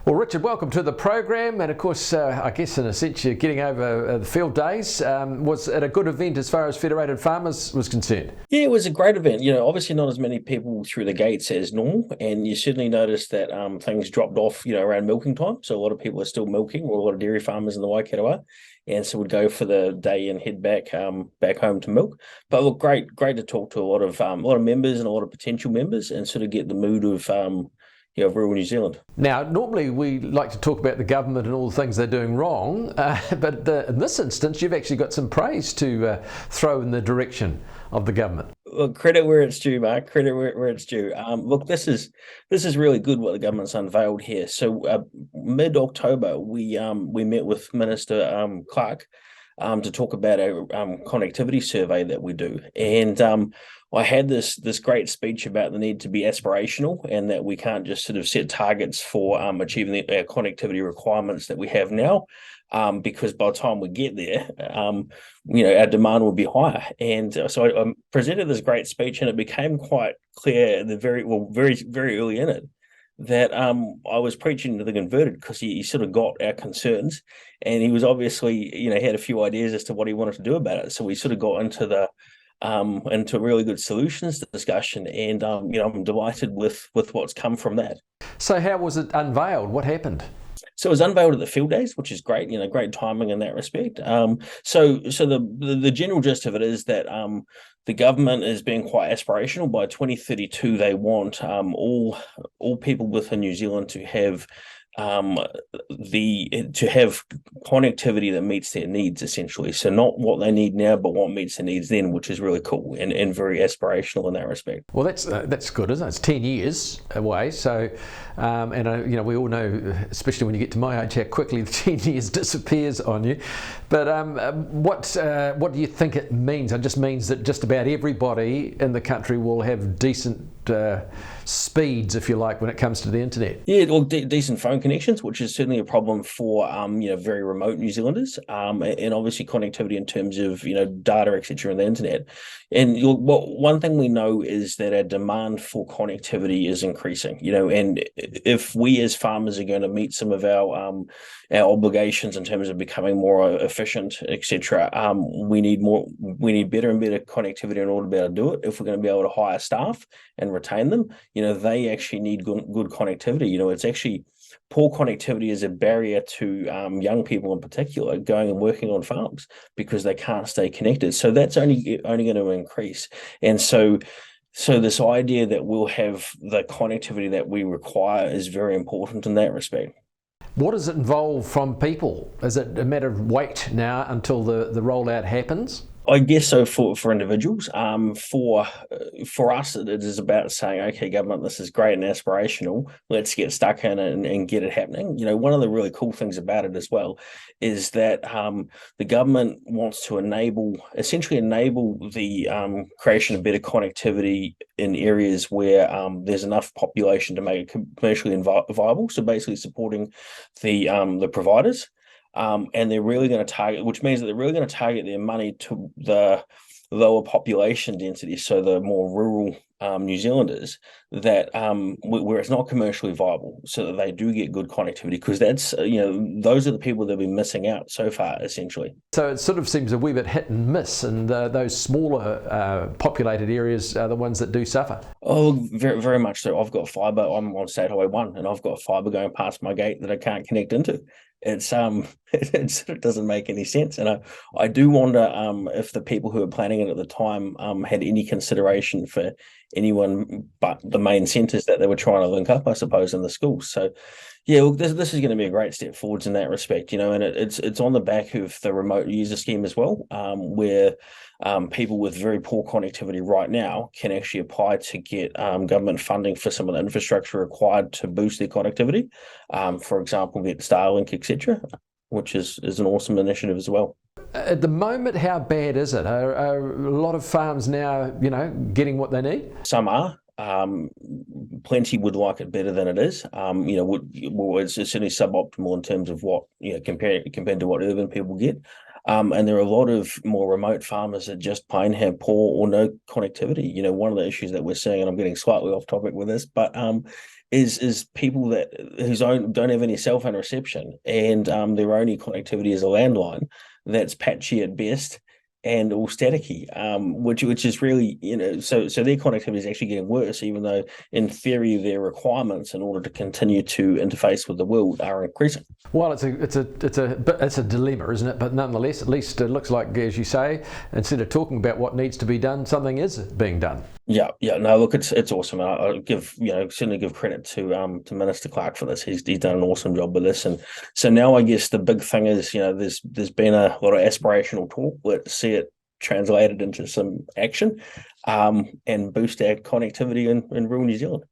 Well, Richard, welcome to the program. And of course, I guess in a sense, you're getting over the field days. Was it a good event as far as Federated Farmers was concerned? Yeah, it was a great event. Obviously not as many people through the gates as normal, and you certainly noticed that things dropped off, around milking time. So a lot of people are still milking, or a lot of dairy farmers in the Waikato are, and so would go for the day and head back home to milk. But look, great to talk to a lot of members and a lot of potential members, and sort of get the mood of rural New Zealand. Now, normally we like to talk about the government and all the things they're doing wrong, but in this instance, you've actually got some praise to throw in the direction of the government. Look, credit where it's due, Mark. Credit where it's due. Look, this is really good what the government's unveiled here. So mid-October, we met with Minister Clark to talk about our connectivity survey that we do, and I had this great speech about the need to be aspirational, and that we can't just sort of set targets for achieving our connectivity requirements that we have now, because by the time we get there, our demand will be higher. And so I presented this great speech, and it became quite clear at the very early in it that I was preaching to the converted, because he sort of got our concerns, and he was obviously, he had a few ideas as to what he wanted to do about it. So we sort of got into into really good solutions discussion, and I'm delighted with what's come from that. So how was it unveiled? What happened? So it was unveiled at the field days, which is great, great timing in that respect. So the general gist of it is that the government is being quite aspirational. By 2032, they want all people within New Zealand to have connectivity that meets their needs, essentially. So not what they need now, but what meets their needs then, which is really cool and very aspirational in that respect. Well, that's good, isn't it? It's 10 years away. So, we all know, especially when you get to my age, how quickly the 10 years disappears on you. But what do you think it means? It just means that just about everybody in the country will have decent speeds, if you like, when it comes to the internet. Yeah, well, decent phone connections, which is certainly a problem for very remote New Zealanders, and obviously connectivity in terms of data, etc., and the internet. And one thing we know is that our demand for connectivity is increasing. And if we as farmers are going to meet some of our obligations in terms of becoming more efficient, etc., we need better and better connectivity in order to be able to do it. If we're going to be able to hire staff and retain them, they actually need good connectivity. It's actually poor connectivity is a barrier to young people in particular going and working on farms, because they can't stay connected. So that's only going to increase. And so this idea that we'll have the connectivity that we require is very important in that respect. What does it involve from people? Is it a matter of wait now until the rollout happens? I guess so for individuals. For us, it is about saying, okay, government, this is great and aspirational. Let's get stuck in it and get it happening. One of the really cool things about it as well is that the government wants to essentially enable the creation of better connectivity in areas where there's enough population to make it commercially viable. So basically supporting the providers. And they're really going to target, which means that they're really going to target their money to the lower population density, so the more rural New Zealanders, that where it's not commercially viable, so that they do get good connectivity, because that's those are the people that have been missing out so far, essentially. So it sort of seems a wee bit hit and miss, and those smaller populated areas are the ones that do suffer. Oh, very, very much so. I've got fibre. I'm on State Highway 1, and I've got fibre going past my gate that I can't connect into. It's it doesn't make any sense, and I do wonder if the people who were planning it at the time had any consideration for anyone but the main centres that they were trying to link up, I suppose, in the schools. So yeah, look, this is going to be a great step forwards in that respect, and it's on the back of the remote user scheme as well, where people with very poor connectivity right now can actually apply to get government funding for some of the infrastructure required to boost their connectivity. For example, get Starlink, etc., which is an awesome initiative as well. At the moment, how bad is it? Are a lot of farms now, getting what they need? Some are. Plenty would like it better than it is. It's certainly suboptimal in terms of what compared to what urban people get. And there are a lot of more remote farmers that just plain have poor or no connectivity. You know, one of the issues that we're seeing, and I'm getting slightly off topic with this, but is people that don't have any cell phone reception, and their only connectivity is a landline that's patchy at best and all staticky, which is really, you know, so their connectivity is actually getting worse, even though in theory their requirements in order to continue to interface with the world are increasing. Well, it's a dilemma, isn't it? But nonetheless, at least it looks like, as you say, instead of talking about what needs to be done, something is being done. Yeah. No, look, it's awesome. I'll certainly give credit to Minister Clark for this. He's done an awesome job with this, and so now I guess the big thing is, you know, there's been a lot of aspirational talk. Let's see it translated into some action, and boost our connectivity in rural New Zealand.